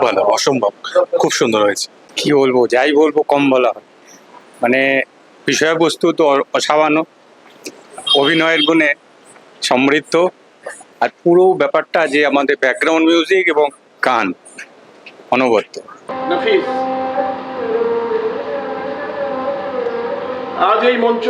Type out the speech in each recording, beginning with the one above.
ভালো, অসম্ভব, খুব সুন্দর হয়েছে। কি বলবো, যাই বলবো কম বলা হয়। মানে বিষয়বস্তু তো অসামান্য, অভিনয়ের গুণে সমৃদ্ধ, আর পুরো ব্যাপারটা যে আমাদের ব্যাকগ্রাউন্ড মিউজিক এবং গান অনবদ্য। নাফিস, আজ এই মঞ্চ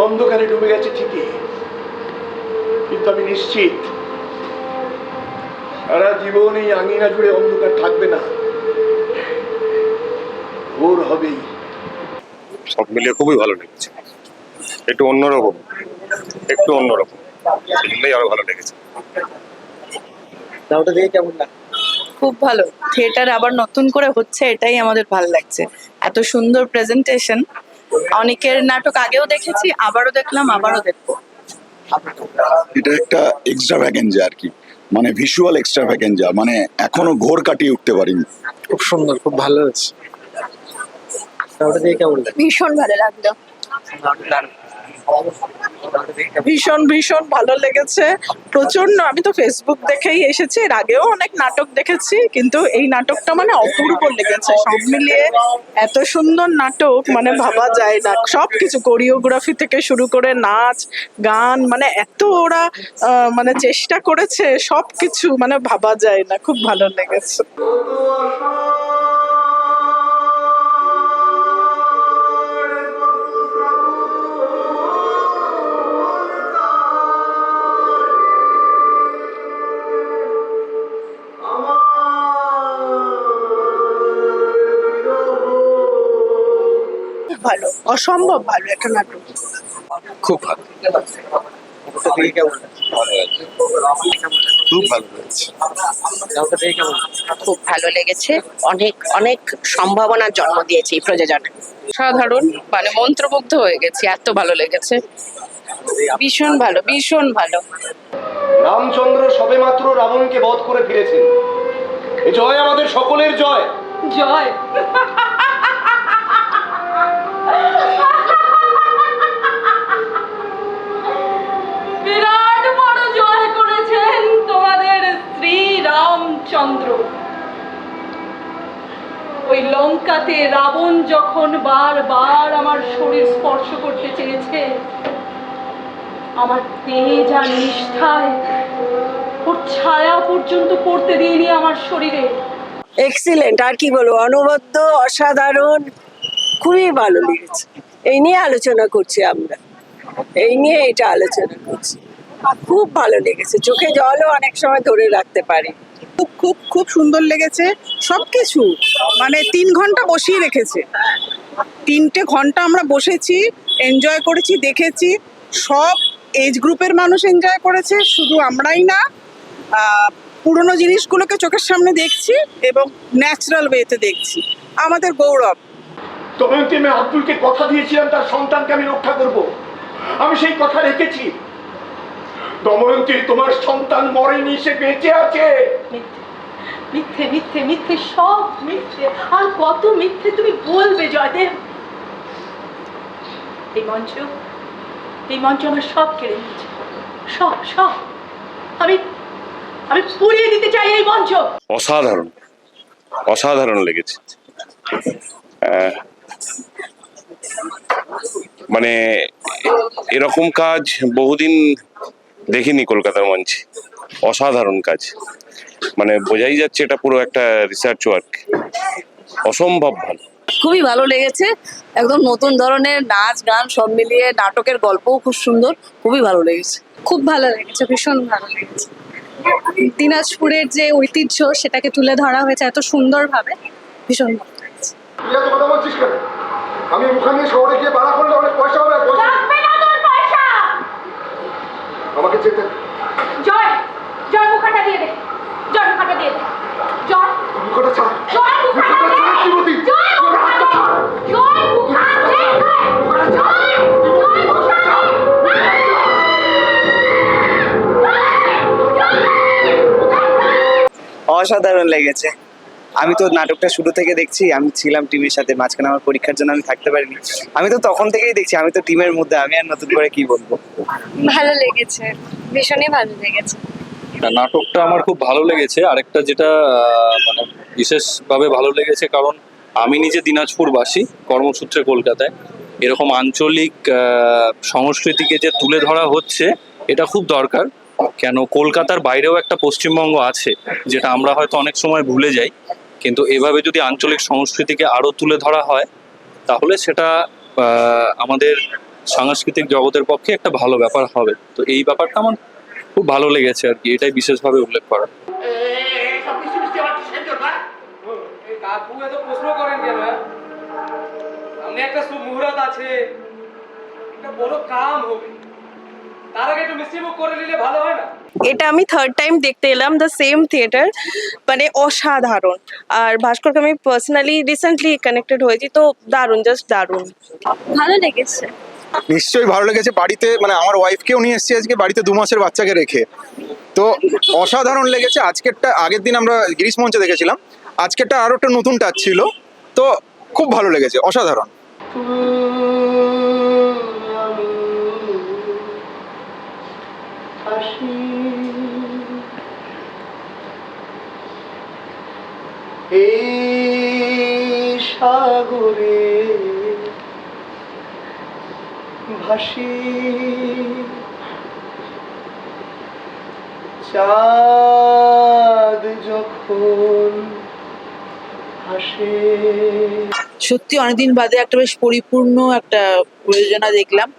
অন্ধকারে ডুবে গেছে ঠিকই, কিন্তু আমি নিশ্চিত সারা জীবন এই আঙিনা জুড়ে অন্ধকার থাকবে না, ভোর হবেই। সব মিলিয়ে খুবই ভালো লেগেছে, একটু অন্যরকম, সেগুলোই আরো ভালো লেগেছে। ওটা দেখে কেমন লাগে? খুব ভালো। থিয়েটার আবার নতুন করে হচ্ছে, এটাই আমাদের ভালো লাগছে। এত সুন্দর প্রেজেন্টেশন। অনেকের নাটক আগেও দেখেছি, আবারও দেখলাম, আবারও দেখবো। এটা একটা এক্সট্রাভ্যাগেঞ্জা আর কি, মানে ভিজুয়াল এক্সট্রাভ্যাগেঞ্জা, মানে এখনো ঘোর কাটিয়ে উঠতে পারিনি। খুব সুন্দর, খুব ভালো হয়েছে। ওটা দেখে কেমন লাগে? ভীষণ ভালো লাগলো। ভীষণ ভীষণ ভালো লেগেছে, প্রচন্ড। আমি তো ফেসবুক দেখেই এসেছি, এর আগেও অনেক নাটক দেখেছি, কিন্তু এই নাটকটা মানে অপূর্ব লেগেছে। সব মিলিয়ে এত সুন্দর নাটক মানে ভাবা যায় না। সবকিছু কোরিওগ্রাফি থেকে শুরু করে নাচ গান, মানে এত ওরা মানে চেষ্টা করেছে, সবকিছু মানে ভাবা যায় না। খুব ভালো লেগেছে। ভালো, অসম্ভব ভালো একটা নাটক। খুব ভালো, ওটা দেখে কেমন লাগে? খুব ভালো লেগেছে। ওটা দেখে কেমন লাগে? খুব ভালো লেগেছে। অনেক অনেক সম্ভাবনার জন্ম দিয়েছে এই প্রযোজনা। সাধারণ, মানে মন্ত্রমুগ্ধ হয়ে গেছি, এত ভালো লেগেছে। ভীষণ ভালো, ভীষণ ভালো। রামচন্দ্র সবেমাত্র রাবণকে বধ করে ফিরেছেন। এই জয় আমাদের সকলের জয়। জয়। বিরাট বড় জয় করেছেন তোমাদের শ্রী রামচন্দ্র। ওই লঙ্কাতে রাবণ যখন বারবার আমার শরীর স্পর্শ করতে চেয়েছে, আমার তেজ আর নিষ্ঠায় ওর ছায়া পর্যন্ত পড়তে দিইনি আমার শরীরে। এক্সিলেন্ট, আর কি বলবো, অনবদ্য, অসাধারণ, খুবই ভালো লেগেছে। এই নিয়ে আলোচনা করছি আমরা, এই নিয়ে এটা আলোচনা করছি। খুব ভালো লেগেছে, চোখে জলও অনেক সময় ধরে রাখতে পারি। খুব খুব খুব সুন্দর লেগেছে সবকিছু। মানে 3 ঘন্টা বসিয়ে রেখেছে, 3টে ঘন্টা আমরা বসেছি, এনজয় করেছি, দেখেছি। সব এজ গ্রুপের মানুষ এনজয় করেছে, শুধু আমরাই না। পুরনো জিনিসগুলোকে চোখের সামনে দেখছি এবং ন্যাচারাল ওয়েতে দেখছি। আমাদের গৌরব। দময়ন্তী, আমি আব্দুলকে কথা দিয়েছিলাম তার সন্তানকে আমি রক্ষা করব, আমি সেই কথা রেখেছি। দময়ন্তী, তোমার সন্তান মরেনি, সে বেঁচে আছে। মিথ্যে মিথ্যে মিথ্যে, সব মিথ্যে। আর কত মিথ্যে তুমি বলবে জয়দেব? এই মঞ্চ আমার সব কেড়ে নিয়েছে, সব সব। আমি আমি পুড়িয়ে দিতে চাই এই মঞ্চ। অসাধারণ, অসাধারণ লেগেছে। মানে এরকম কাজ বহুদিন দেখিনি কলকাতার মঞ্চে। অসাধারণ কাজ, মানে বোঝাই যাচ্ছে এটা পুরো একটা রিসার্চ ওয়ার্ক। অসম্ভব ভালো, খুবই ভালো লেগেছে। একদম নতুন ধরনের নাচ গান সব মিলিয়ে, নাটকের গল্পও খুব সুন্দর, খুবই ভালো লেগেছে। খুব ভালো লেগেছে, ভীষণ ভালো লেগেছে। দিনাজপুরের যে ঐতিহ্য সেটাকে তুলে ধরা হয়েছে এত সুন্দরভাবে, ভীষণ ভালো লেগেছে। কথা বলছিস কেন? আমি ওখানে শহরে গিয়ে ভাড়া করলে অনেক পয়সা হবে। আমাকে যেতে জয়, জয় মুখাটা দিয়ে দে, জয় মুখাটা দিয়ে দে, জয় মুখটা ছাড়, জয় মুখাটা দিয়ে দে, জয় মুখাটা দে, জয় মুখাটা দে, জয় মুখাটা দে। অসাধারণ লেগেছে। আমি তো নাটকটা শুরু থেকে দেখছি, আমি ছিলাম টিমের সাথে, মাঝখানে আমার পরীক্ষার জন্য আমি থাকতে পারিনি। আমি তো তখন থেকেই দেখছি, আমি তো টিমের মধ্যে, আমি আর নতুন করে কি বলবো। ভালো লেগেছে, ভীষণই ভালো লেগেছে। নাটকটা আমার খুব ভালো লেগেছে। আরেকটা যেটা মানে বিশেষভাবে ভালো লেগেছে কারণ আমি নিজে দিনাজপুরবাসী, কর্মসূত্রে কলকাতায়। এরকম আঞ্চলিক সংস্কৃতিকে যে তুলে ধরা হচ্ছে এটা খুব দরকার, কেন কলকাতার বাইরেও একটা পশ্চিমবঙ্গ আছে যেটা আমরা হয়তো অনেক সময় ভুলে যাই, কিন্তু এভাবে যদি আঞ্চলিক সংস্কৃতিকে আরো তুলে ধরা হয় তাহলে সেটা আমাদের সাংস্কৃতিক জগতের পক্ষে একটা ভালো ব্যাপার হবে। তো এই ব্যাপারটা আমার খুব ভালো লেগেছে আর কি, এটাই বিশেষভাবে উল্লেখ করা। কাকু এত প্রশ্ন করেন কেন? সামনে একটা শুভ মুহূর্ত আছে, একটা বড় কাম হবে, তার আগে একটু মিষ্টি মুখ করে নিলে ভালো হয় না? এটা আমি থার্ড টাইম দেখতে এলাম, দ্য সেম থিয়েটার, মানে অসাধারণ। আর ভাস্করকে আমি পার্সোনালি রিসেন্টলি কানেক্টেড হয়েছি, তো দারুণ, জাস্ট দারুণ, ভালো লেগেছে। নিশ্চয়ই ভালো লেগেছে। বাড়িতে মানে আমার ওয়াইফকেও নিয়ে এসেছি আজকে, বাড়িতে 2 মাসের বাচ্চাকে রেখে, তো অসাধারণ লেগেছে। আজকেরটা, আগের দিন আমরা গিরিশ মঞ্চে দেখেছিলাম, আজকেরটা আরো একটা নতুন টাচ ছিল, তো খুব ভালো লেগেছে, অসাধারণ। এই সাগরে ভাসি চাঁদ যখন হাসে। সত্যি অনেকদিন বাদে একটা বেশ পরিপূর্ণ একটা প্রযোজনা দেখলাম,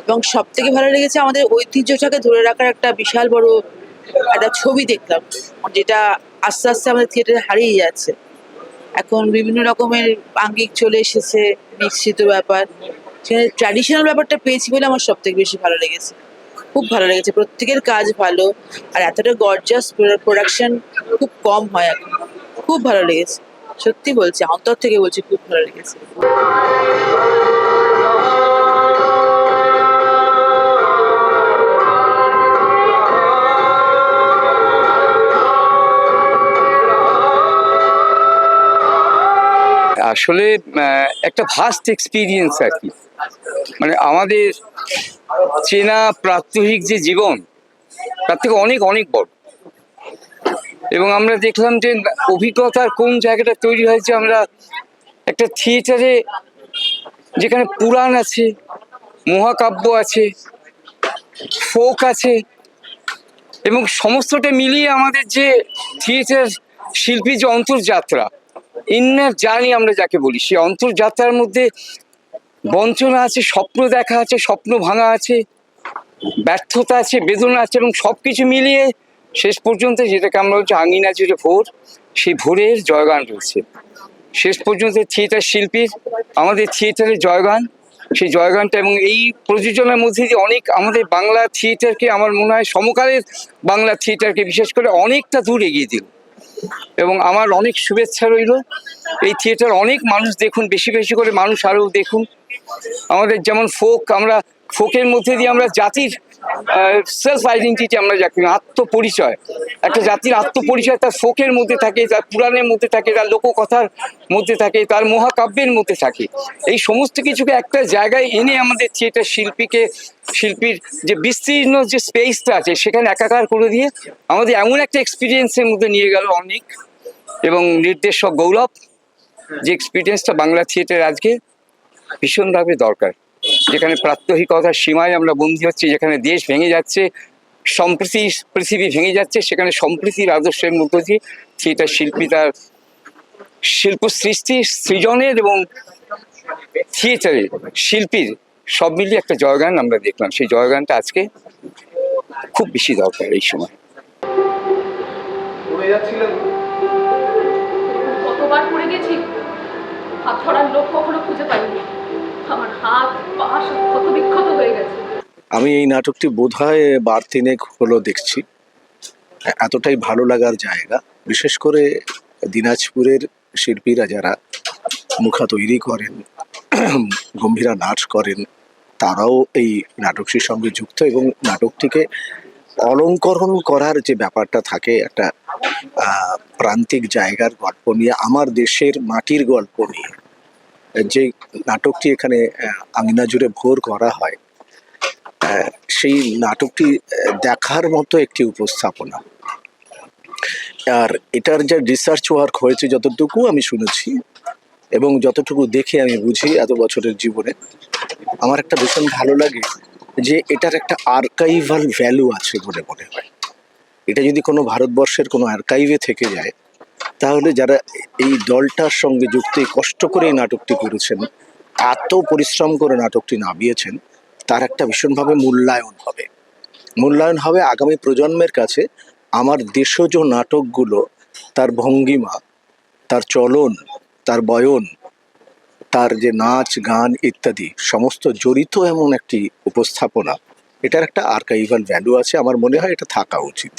এবং সব থেকে ভালো লেগেছে আমাদের ঐতিহ্যটাকে ধরে রাখার একটা বিশাল বড় একটা ছবি দেখলাম, যেটা আস্তে আস্তে আমাদের থিয়েটারে হারিয়ে যাচ্ছে। এখন বিভিন্ন রকমের আঙ্গিক চলে এসেছে, মিশ্রিত ব্যাপার, সেখানে ট্র্যাডিশনাল ব্যাপারটা পেয়েছি বলে আমার সব থেকে বেশি ভালো লেগেছে। খুব ভালো লেগেছে, প্রত্যেকের কাজ ভালো, আর এতটা গর্জাস প্রোডাকশন খুব কম হয় এখন। খুব ভালো লেগেছে, সত্যি বলছি, অন্তর থেকে বলছি, খুব ভালো লেগেছে। আসলে একটা ভাস্ট এক্সপিরিয়েন্স আর কি, মানে আমাদের চেনা প্রাত্যহিক যে জীবন তার থেকে অনেক অনেক বড়। এবং আমরা দেখলাম যে অভিজ্ঞতার কোন জায়গাটা তৈরি হয়েছে, আমরা একটা থিয়েটারে যেখানে পুরাণ আছে, মহাকাব্য আছে, ফোক আছে, এবং সমস্তটা মিলিয়ে আমাদের যে থিয়েটার শিল্পী যে অন্তর্যাত্রা, ইন্নার জার্নি আমরা যাকে বলি, সেই অন্তর্যাত্রার মধ্যে বঞ্চনা আছে, স্বপ্ন দেখা আছে, স্বপ্ন ভাঙা আছে, ব্যর্থতা আছে, বেদনা আছে, এবং সব কিছু মিলিয়ে শেষ পর্যন্ত যেটাকে আমরা হচ্ছে আঙিনা জুড়ে ভোর, সেই ভোরের জয়গান রয়েছে। শেষ পর্যন্ত থিয়েটার শিল্পীর, আমাদের থিয়েটারের জয়গান, সেই জয়গানটা, এবং এই প্রযোজনার মধ্যে দিয়ে অনেক আমাদের বাংলা থিয়েটারকে, আমার মনে হয় সমকালের বাংলা থিয়েটারকে বিশেষ করে অনেকটা দূর এগিয়ে দিল। এবং আমার অনেক শুভেচ্ছা রইল, এই থিয়েটার অনেক মানুষ দেখুন, বেশি বেশি করে মানুষ আরও দেখুন। আমাদের যেমন ফোক, আমরা ফোকের মধ্যে দিয়ে আমরা জাতির সেলফ আইডেন্টিটি, আমরা যাকে আত্মপরিচয়, একটা জাতির আত্মপরিচয় তার ফোকের মধ্যে থাকে, তার পুরাণের মধ্যে থাকে, তার লোককথার মধ্যে থাকে, তার মহাকাব্যের মধ্যে থাকে। এই সমস্ত কিছুকে একটা জায়গায় এনে আমাদের থিয়েটার শিল্পীর যে বিস্তীর্ণ যে স্পেসটা আছে সেখানে একাকার করে দিয়ে আমাদের এমন একটা এক্সপিরিয়েন্সের মধ্যে নিয়ে গেল অনেক। এবং নির্দেশক গৌরব, যে এক্সপিরিয়েন্সটা বাংলা থিয়েটার আজকে ভীষণভাবে দরকার, যেখানে প্রাত্যহিকতার সীমায় আমরা বন্দী হচ্ছি, যেখানে দেশ ভেঙে যাচ্ছে, সম্প্রীতি পৃথিবী ভেঙে যাচ্ছে, সেখানে সম্প্রীতির আদর্শের মধ্য দিয়ে থিয়েটার শিল্পী তার শিল্প সৃষ্টি, সৃজনের এবং থিয়েটারের শিল্পীর সব মিলিয়ে একটা জয়গান আমরা দেখলাম। সেই জয়গানটা আজকে খুব বেশি দরকার এই সময়। কতবার পড়ে গেছি, হাত ধরার লোক কখনো খুঁজে পাইনি, আমার হাত পা সব ক্ষত বিক্ষত হয়ে গেছে। আমি এই নাটকটি বোধহয় 12-3 হলো দেখছি। এতটাই ভালো লাগার জায়গা, বিশেষ করে দিনাজপুরের শিল্পীরা যারা মুখা তৈরি করেন, গম্ভীরা নাচ করেন, তারাও এই নাটকটির সঙ্গে যুক্ত, এবং নাটকটিকে অলঙ্করণ করার যে ব্যাপারটা থাকে, একটা প্রান্তিক জায়গার গল্প নিয়ে, আমার দেশের মাটির গল্প নিয়ে যে নাটকটি এখানে আঙিনা জুড়ে ভোর করা হয়, সেই নাটকটি দেখার মতো একটি উপস্থাপনা। আর এটার যে রিসার্চ ওয়ার্ক হয়েছে যতটুকু আমি শুনেছি এবং যতটুকু দেখে আমি বুঝি এত বছরের জীবনে, আমার একটা ভীষণ ভালো লাগে যে এটার একটা আর্কাইভাল ভ্যালু আছে বলে মনে হয়। এটা যদি কোনো ভারতবর্ষের কোনো আর্কাইভে থেকে যায়, তাহলে যারা এই দলটার সঙ্গে যুক্ত, এই কষ্ট করে এই নাটকটি করেছেন, এত পরিশ্রম করে নাটকটি নামিয়েছেন, তার একটা ভীষণভাবে মূল্যায়ন হবে আগামী প্রজন্মের কাছে। আমার দেশজ নাটকগুলো, তার ভঙ্গিমা, তার চলন, তার বয়ন, তার যে নাচ গান ইত্যাদি সমস্ত জড়িত এমন একটি উপস্থাপনা, এটার একটা আর্কাইভাল ভ্যালু আছে। আমার মনে হয় এটা থাকা উচিত।